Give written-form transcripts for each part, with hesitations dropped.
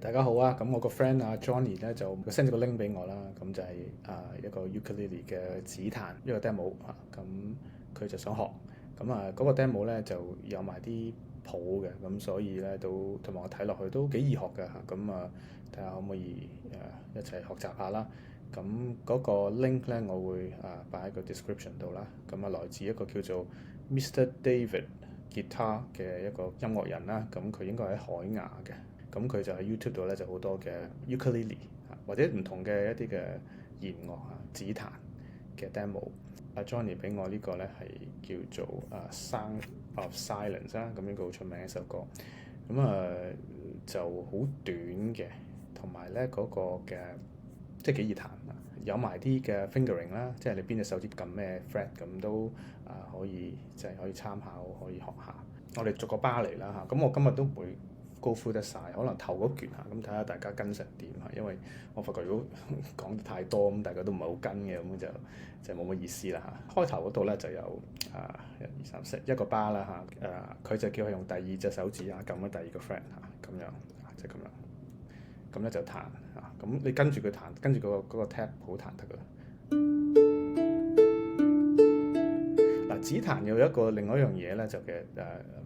大家好啊！咁我個 friend 阿 Johnny 咧就 send 咗個 link 俾我啦，咁就係一個 ukulele 嘅指彈一個 demo 啊，咁佢就想學，咁嗰個 demo 咧就有埋啲譜嘅，咁所以咧都同埋我睇落去都幾易學嘅嚇，咁睇下可唔可以一齊學習下啦。咁嗰個 link 咧我會擺喺個 description 度啦，咁來自一個叫做 Mr. David Guitar 嘅一個音樂人啦，咁佢應該喺海牙嘅。咁佢就喺 YouTube 度咧就好多嘅 ukulele 或者唔同嘅一啲嘅弦樂指彈嘅 demo。阿 Johnny 俾我呢個咧係叫做Sound of Silence 啦，咁呢個好出名一首歌。咁就好短嘅，同埋咧嗰個嘅即係幾易彈有埋啲嘅 fingering 啦，即係你邊隻手指撳咩 fret 咁都可以即係可以參考，可以學下。我哋逐個巴嚟啦嚇，咁我今日都唔會go through得晒，可能頭嗰段咁睇下大家跟成點嚇，因為我發覺如果講得太多咁，大家都唔係好跟嘅，咁就冇乜意思啦嚇。開頭嗰度咧就有1、2、3、4一個巴啦嚇，佢就叫佢用第二隻手指撳咗第二個 fret 咁樣即係咁樣，咁咧就彈嚇，咁你跟住佢彈，跟住嗰個 tab 好彈得噶啦。指彈有一個另外一樣嘢咧，就其實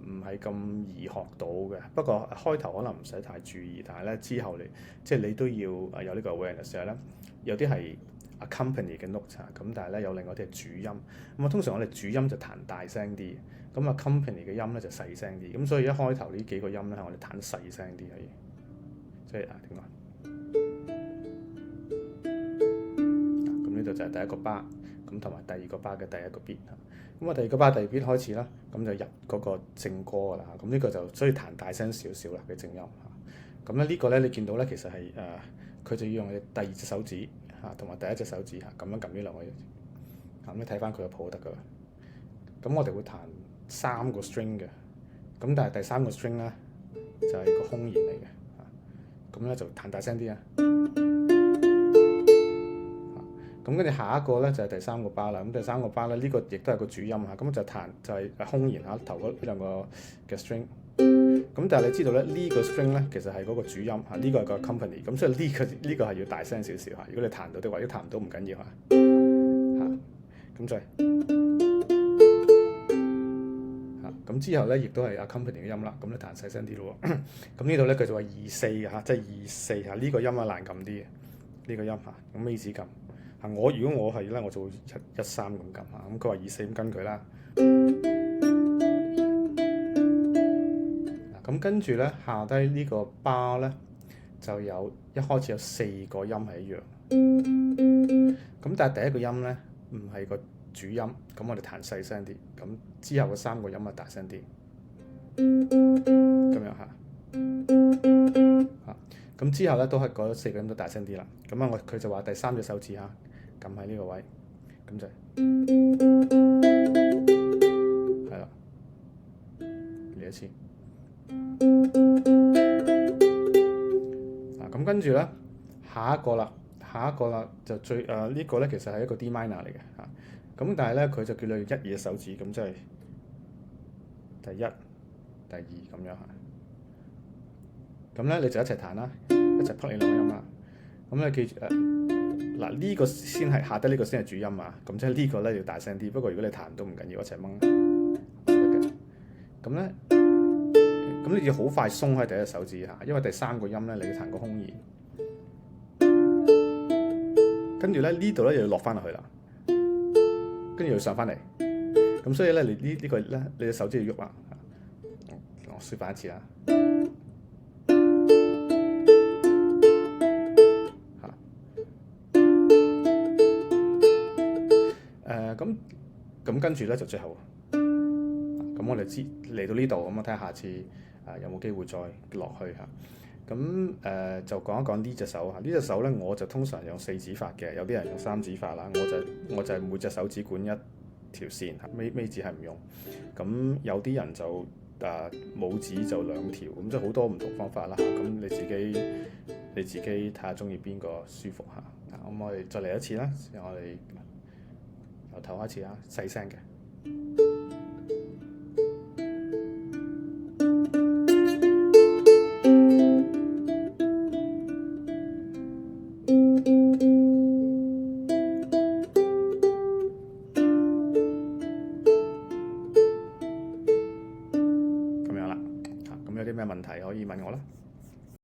唔係咁易學到嘅。不過開頭可能唔使太注意，但係咧之後即係你都要有呢個 awareness 咧。有啲係 accompany 嘅 note 咁，但係咧有另外啲係主音。咁通常我哋主音就彈大聲啲，咁 accompany 嘅音咧就細聲啲。咁所以一開頭呢幾個音咧，我哋彈細聲啲可以。即係點講？咁呢度就係第一個巴，咁同埋第二個巴嘅第一個 beat。咁第二個巴第二 beat 開始啦，咁就入嗰個正歌㗎啦。咁呢個就需要彈大聲少少啦嘅正音嚇。咁咧呢個咧你見到咧其實係佢就要用第二隻手指同埋第一隻手指咁樣撳呢兩個。咁你睇翻佢個譜得㗎啦。咁我哋會彈3個 string 嘅，咁但係第3個 string 咧就係個空弦嚟嘅嚇。咁咧就彈大聲啲啊！咁跟住下一個咧就係第3個巴啦，咁第3個巴咧呢個亦都係個主音嚇，咁就彈就係空弦頭嗰兩個嘅 string。咁但係你知道咧呢個 string 咧其實係嗰個主音嚇，呢個係個 accompany，咁所以呢個係要大聲少少嚇。如果你彈到的話，如果彈唔到唔緊要嚇。咁就係咁之後咧亦都係 accompany 嘅音啦，咁你彈細聲啲咯喎。咁呢度咧佢就話2/4嚇，即係2/4嚇，呢個音難撳啲嘅，呢個音嚇，咁尾指撳。如果我係咧，我就會1/3咁撳嚇。咁佢話2/4咁跟佢啦。咁跟住咧下低呢個巴咧就一開始有4個音係一樣。咁但係第一個音咧唔係個主音，咁我哋彈細聲啲。咁之後嘅3個音大聲啲。咁樣嚇。咁之後咧都係嗰4個音都大聲啲啦。咁佢就話第3隻手指嚇。撳喺呢個位，咁就係啦，嚟一次。咁跟住咧，下一個啦，就呢個咧其實係一個 D minor 嚟嘅嚇。咁但係咧佢就叫你1、2隻手指，咁即係第1、第2咁樣嚇。咁咧你就一齊彈啦，一齊pluck你兩個音啦。咁你記住呢個先係下低呢個先係主音啊，咁即係呢個咧要大聲啲。不過如果你彈都唔緊要，一齊掹得嘅。咁咧，咁你要好快鬆開第一隻手指嚇，因為第3個音咧你要彈個空弦。跟住咧呢度咧又要落翻落去啦，跟住要上翻嚟。咁所以咧你呢個咧你隻手指要喐啦。我示範一次啦。咁跟住咧就最後，咁我哋嚟到呢度，咁我睇下下次有冇機會再落去嚇。咁就講一講呢隻手嚇，呢隻手咧我就通常用4指法嘅，有啲人用3指法啦。我就每隻手指管一條線嚇，尾指係唔用。咁有啲人就拇指就2條，咁即係好多唔同方法啦。咁你自己睇下中意邊個舒服嚇。咁我哋再嚟一次啦，我哋由頭開始啦，細聲嘅。咁樣啦，咁有啲咩問題可以問我啦。